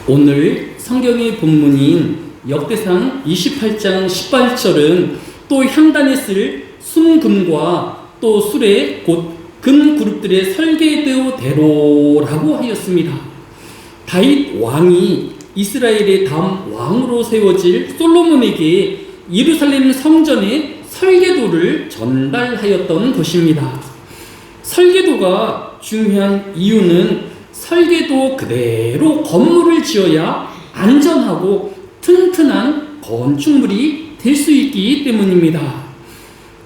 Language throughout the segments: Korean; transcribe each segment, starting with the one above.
오늘 성경의 본문인 역대상 28장 18절은 또 향단에 쓸 순금과 또 수레 곧 금 그룹들의 설계도대로라고 하였습니다. 다윗 왕이 이스라엘의 다음 왕으로 세워질 솔로몬에게 예루살렘 성전의 설계도를 전달하였던 것입니다. 설계도가 중요한 이유는 설계도 그대로 건물을 지어야 안전하고 튼튼한 건축물이 될 수 있기 때문입니다.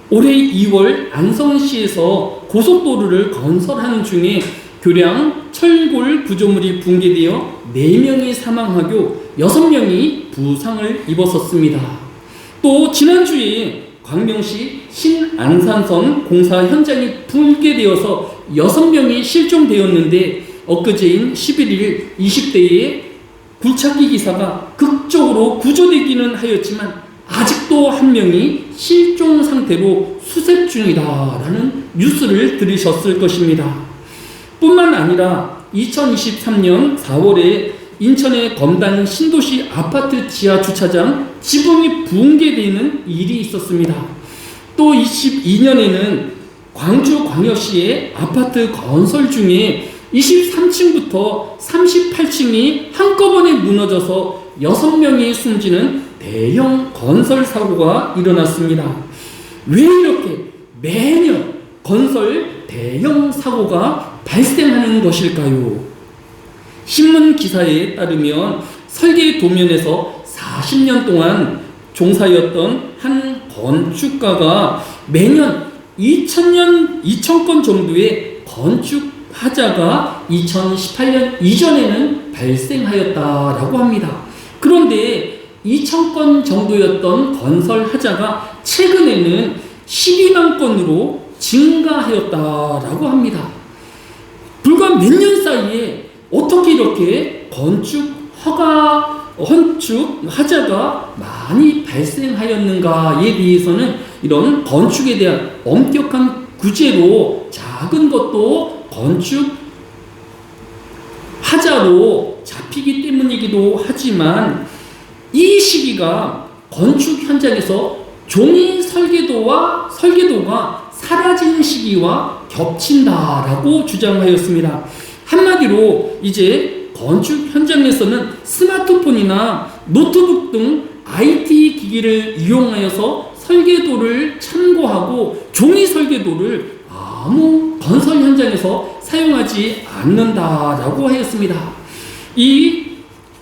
올해 2월 안성시에서 고속도로를 건설하는 중에 교량 철골 구조물이 붕괴되어 4명이 사망하고 6명이 부상을 입었었습니다. 또 지난주에 광명시 신안산선 공사 현장이 붕괴되어서 6명이 실종되었는데 엊그제인 11일 20대의 굴착기 기사가 극적으로 구조되기는 하였지만 아직도 한 명이 실종 상태로 수색 중이다라는 뉴스를 들으셨을 것입니다. 뿐만 아니라 2023년 4월에 인천의 검단 신도시 아파트 지하 주차장 지붕이 붕괴되는 일이 있었습니다. 또 22년에는 광주광역시의 아파트 건설 중에 23층부터 38층이 한꺼번에 무너져서 6명이 숨지는 대형 건설 사고가 일어났습니다. 왜 이렇게 매년 건설 대형 사고가 발생하는 것일까요? 신문 기사에 따르면 설계 도면에서 40년 동안 종사였던 한 건축가가 매년 2,000건 정도의 건축 하자가 2018년 이전에는 발생하였다라고 합니다. 그런데 2,000건 정도였던 건설 하자가 최근에는 12만 건으로 증가하였다라고 합니다. 불과 몇 년 사이에 어떻게 이렇게 건축 하자가 많이 발생하였는가에 대해서는 이런 건축에 대한 엄격한 규제로 작은 것도 건축 하자로 잡히기 때문이기도 하지만 이 시기가 건축 현장에서 종이 설계도가 사라지는 시기와 겹친다라고 주장하였습니다. 한마디로 이제 건축 현장에서는 스마트폰이나 노트북 등 IT 기기를 이용하여서 설계도를 참고하고 종이 설계도를 아무 건설 현장에서 사용하지 않는다라고 하였습니다. 이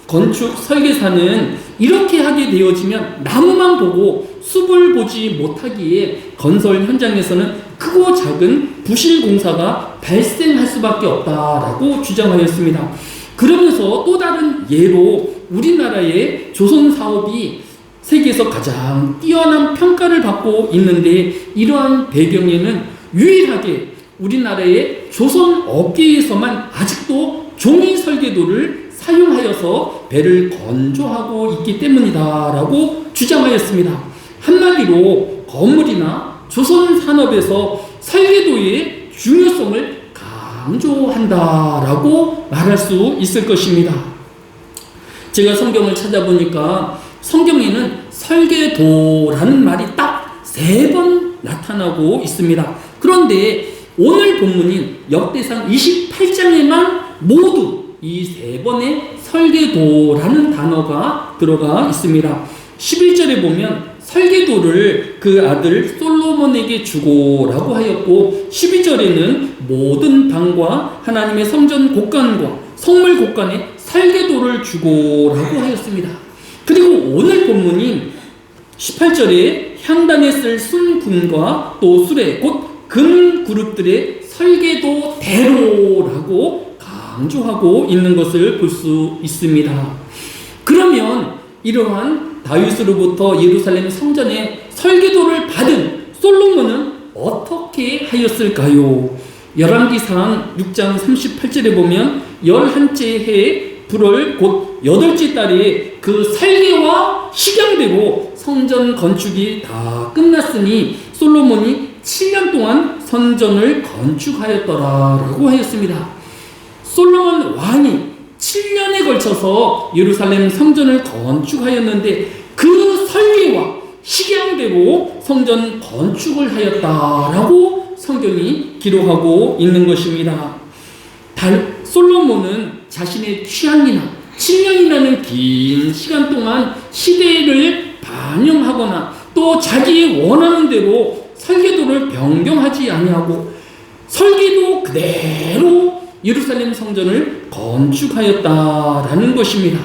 건축 설계사는 이렇게 하게 되어지면 나무만 보고 숲을 보지 못하기에 건설 현장에서는 크고 작은 부실 공사가 발생할 수밖에 없다라고 주장하였습니다. 그러면서 또 다른 예로 우리나라의 조선 사업이 세계에서 가장 뛰어난 평가를 받고 있는데 이러한 배경에는 유일하게 우리나라의 조선 업계에서만 아직도 종이 설계도를 사용하여서 배를 건조하고 있기 때문이다라고 주장하였습니다. 한마디로 건물이나 조선 산업에서 설계도의 중요성을 강조한다라고 말할 수 있을 것입니다. 제가 성경을 찾아보니까 성경에는 설계도라는 말이 딱 3번 나타나고 있습니다. 그런데 오늘 본문인 역대상 28장에만 모두 이 3번의 설계도라는 단어가 들어가 있습니다. 11절에 보면 설계도를 그 아들 솔로몬에게 주고라고 하였고 12절에는 모든 방과 하나님의 성전 곳간과 성물 곳간에 설계도를 주고라고 하였습니다. 그리고 오늘 본문인 18절에 향단에 쓸 순금과 또 수레 곧 금 그룹들의 설계도대로라고 강조하고 있는 것을 볼 수 있습니다. 그러면 이러한 다윗으로부터 예루살렘 성전의 설계도를 받은 솔로몬은 어떻게 하였을까요? 열왕기상 6장 38절에 보면 11째 해에 불월 곧 8째 달에 그 설계와 식양대로 성전 건축이 다 끝났으니 솔로몬이 7년 동안 성전을 건축하였더라라고 하였습니다. 솔로몬 왕이 7년에 걸쳐서 예루살렘 성전을 건축하였는데 그 설계와 식양대로 성전 건축을 하였다라고 성경이 기록하고 있는 것입니다. 솔로몬은 자신의 취향이나 7년이라는 긴 시간 동안 시대를 반영하거나 또 자기 원하는 대로 설계도를 변경하지 아니하고 설계도 그대로 예루살렘 성전을 건축하였다라는 것입니다.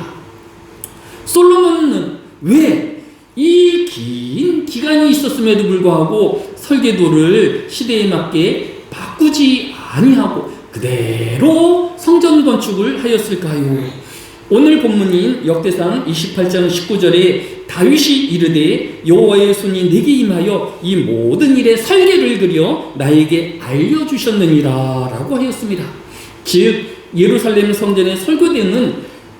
솔로몬은 왜 이 긴 기간이 있었음에도 불구하고 설계도를 시대에 맞게 바꾸지 아니하고 그대로 성전 건축을 하였을까요? 오늘 본문인 역대상 28장 19절에 다윗이 이르되 여호와의 손이 내게 임하여 이 모든 일의 설계를 그려 나에게 알려주셨느니라 라고 하였습니다. 즉 예루살렘 성전의 설계도는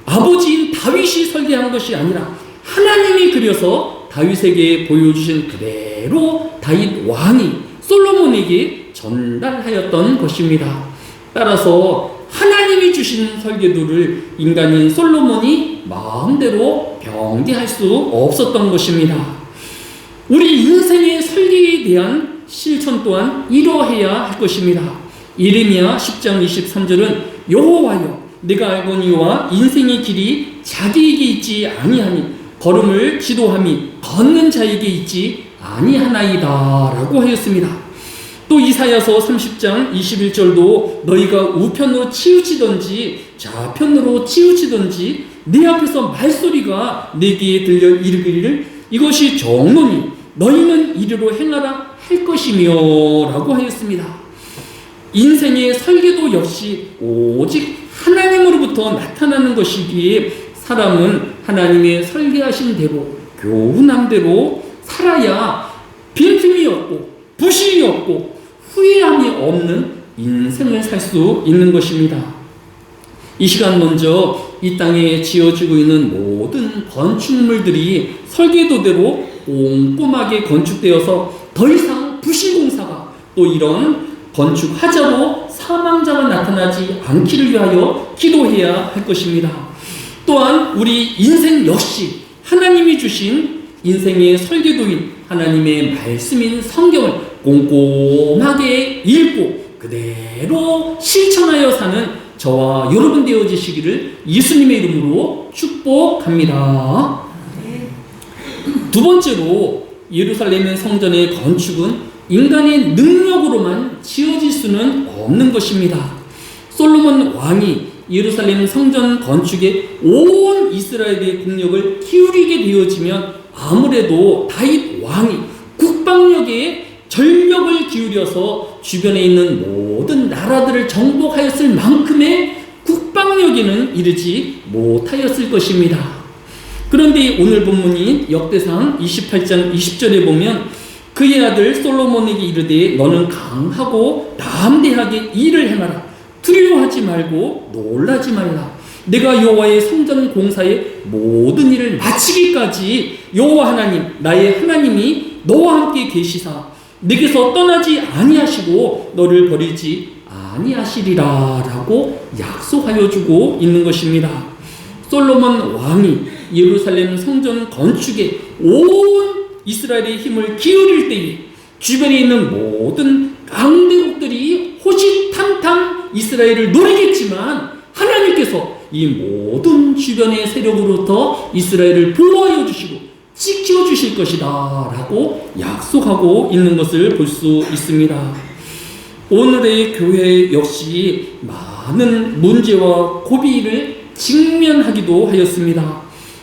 아버지인 다윗이 설계한 것이 아니라 하나님이 그려서 다윗에게 보여주신 그대로 다윗 왕이 솔로몬에게 전달하였던 것입니다. 따라서 하나님이 주신 설계도를 인간인 솔로몬이 마음대로 변개할 수 없었던 것입니다. 우리 인생의 설계에 대한 실천 또한 이러해야 할 것입니다. 예레미야 10장 23절은 여호와여 내가 알거니와 인생의 길이 자기에게 있지 아니하니 걸음을 지도함이 걷는 자에게 있지 아니하나이다 라고 하였습니다. 또 이사야서 30장 21절도 너희가 우편으로 치우치든지 좌편으로 치우치든지 네 앞에서 말소리가 내 귀에 들려 이르기를 이것이 정론이 너희는 이리로 행하라 할 것이며 라고 하였습니다. 인생의 설계도 역시 오직 하나님으로부터 나타나는 것이기에 사람은 하나님의 설계하신 대로 교훈함대로 살아야 빈틈이 없고 부실이 없고 후회함이 없는 인생을 살 수 있는 것입니다. 이 시간 먼저 이 땅에 지어지고 있는 모든 건축물들이 설계도대로 꼼꼼하게 건축되어서 더 이상 부실공사가 또 이런 건축하자로 사망자가 나타나지 않기를 위하여 기도해야 할 것입니다. 또한 우리 인생 역시 하나님이 주신 인생의 설계도인 하나님의 말씀인 성경을 꼼꼼하게 읽고 그대로 실천하여 사는 저와 여러분 되어지시기를 예수님의 이름으로 축복합니다. 두 번째로 예루살렘의 성전의 건축은 인간의 능력으로만 지어질 수는 없는 것입니다. 솔로몬 왕이 예루살렘 성전 건축에 온 이스라엘의 국력을 기울이게 되어지면 아무래도 다윗 왕이 국방력에 전력을 기울여서 주변에 있는 모든 나라들을 정복하였을 만큼의 국방력에는 이르지 못하였을 것입니다. 그런데 오늘 본문인 역대상 28장 20절에 보면 그의 아들 솔로몬에게 이르되 너는 강하고 담대하게 일을 행하라. 두려워하지 말고 놀라지 말라. 내가 여호와의 성전 공사의 모든 일을 마치기까지 여호와 하나님 나의 하나님이 너와 함께 계시사 내게서 떠나지 아니하시고 너를 버리지 아니하시리라 라고 약속하여 주고 있는 것입니다. 솔로몬 왕이 예루살렘 성전 건축에 온 이스라엘의 힘을 기울일 때에 주변에 있는 모든 강대국들이 호시탐탐 이스라엘을 노리겠지만 하나님께서 이 모든 주변의 세력으로부터 이스라엘을 보호하여 주시고 지켜주실 것이다 라고 약속하고 있는 것을 볼 수 있습니다. 오늘의 교회 역시 많은 문제와 고비를 직면하기도 하였습니다.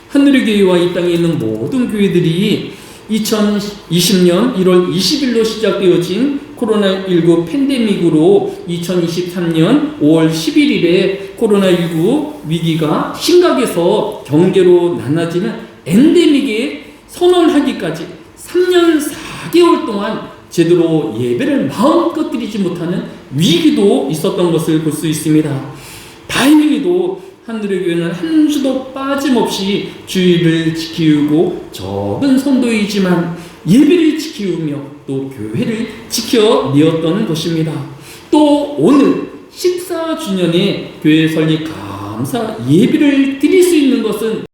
하늘의 교회와 이 땅에 있는 모든 교회들이 2020년 1월 20일로 시작되어진 코로나19 팬데믹으로 2023년 5월 11일에 코로나19 위기가 심각해서 경계로 나눠지는 엔데믹에 선언하기까지 3년 4개월 동안 제대로 예배를 마음껏 드리지 못하는 위기도 있었던 것을 볼 수 있습니다. 다행히도 하늘의 교회는 한 주도 빠짐없이 주의를 지키고 적은 성도이지만 예배를 지키우며 또 교회를 지켜내었던 것입니다. 또 오늘 14주년의 교회 설립 감사 예비를 드릴 수 있는 것은